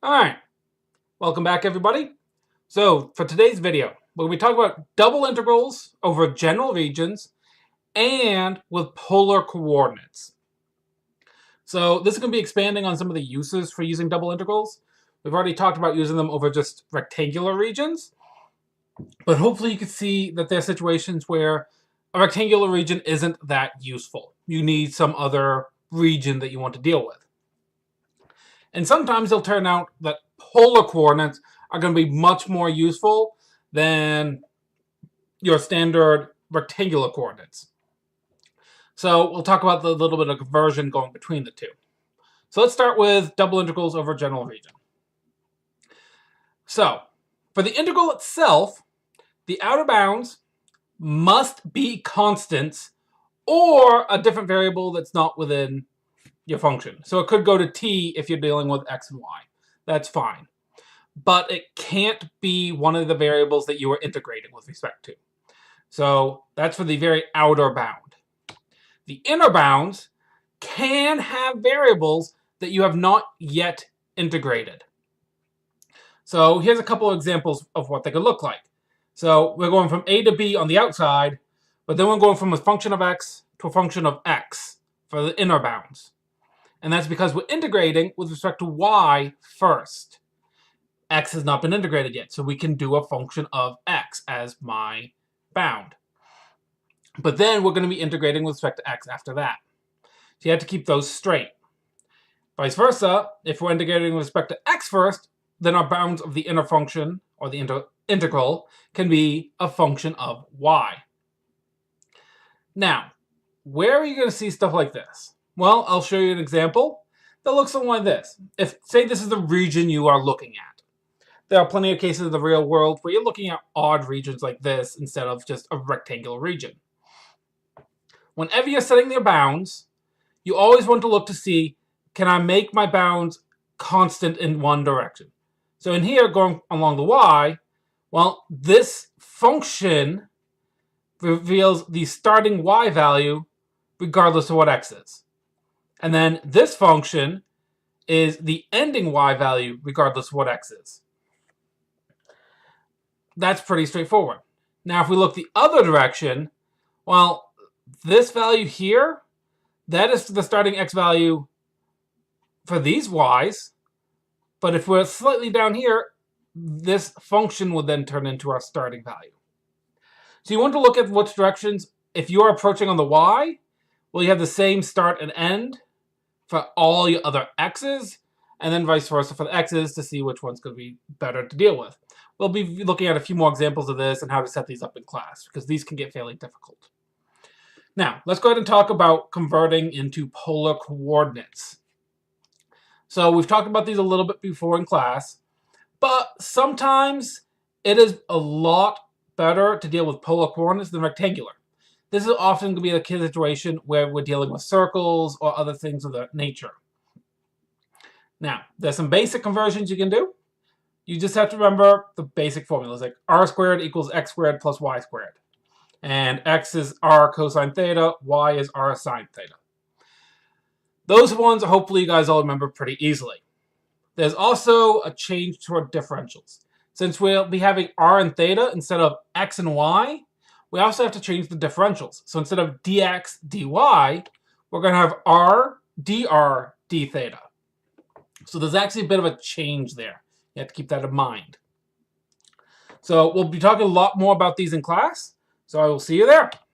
All right, welcome back everybody. So for today's video, we're going to be talking about double integrals over general regions and with polar coordinates. So this is going to be expanding on some of the uses for using double integrals. We've already talked about using them over just rectangular regions, but hopefully you can see that there are situations where a rectangular region isn't that useful. You need some other region that you want to deal with. And sometimes it'll turn out that polar coordinates are going to be much more useful than your standard rectangular coordinates. So we'll talk about the little bit of conversion going between the two. So let's start with double integrals over general region. So for the integral itself, the outer bounds must be constants or a different variable that's not within your function. So it could go to t if you're dealing with x and y. That's fine. But it can't be one of the variables that you are integrating with respect to. So that's for the very outer bound. The inner bounds can have variables that you have not yet integrated. So here's a couple of examples of what they could look like. So we're going from a to b on the outside, but then we're going from a function of x to a function of x for the inner bounds. And that's because we're integrating with respect to y first. X has not been integrated yet, so we can do a function of x as my bound. But then we're going to be integrating with respect to x after that. So you have to keep those straight. Vice versa, if we're integrating with respect to x first, then our bounds of the inner function, or the integral, can be a function of y. Now, where are you going to see stuff like this? Well, I'll show you an example that looks something like this. If, say, this is the region you are looking at. There are plenty of cases in the real world where you're looking at odd regions like this instead of just a rectangular region. Whenever you're setting your bounds, you always want to look to see, can I make my bounds constant in one direction? So in here, going along the y, well, this function reveals the starting y value regardless of what x is. And then this function is the ending y value regardless of what x is. That's pretty straightforward. Now, if we look the other direction, well, this value here, that is the starting x value for these y's. But if we're slightly down here, this function will then turn into our starting value. So you want to look at which directions, if you're approaching on the y, well, you have the same start and end for all your other x's, and then vice versa for the x's to see which one's going to be better to deal with. We'll be looking at a few more examples of this and how to set these up in class, because these can get fairly difficult. Now, let's go ahead and talk about converting into polar coordinates. So we've talked about these a little bit before in class, but sometimes it is a lot better to deal with polar coordinates than rectangular. This is often going to be the situation where we're dealing with circles or other things of that nature. Now, there's some basic conversions you can do. You just have to remember the basic formulas, like r squared equals x squared plus y squared. And x is r cosine theta, y is r sine theta. Those ones, hopefully you guys all remember pretty easily. There's also a change to our differentials. Since we'll be having r and theta instead of x and y, we also have to change the differentials. So instead of dx dy, we're going to have r dr d theta. So there's actually a bit of a change there. You have to keep that in mind. So we'll be talking a lot more about these in class. So I will see you there.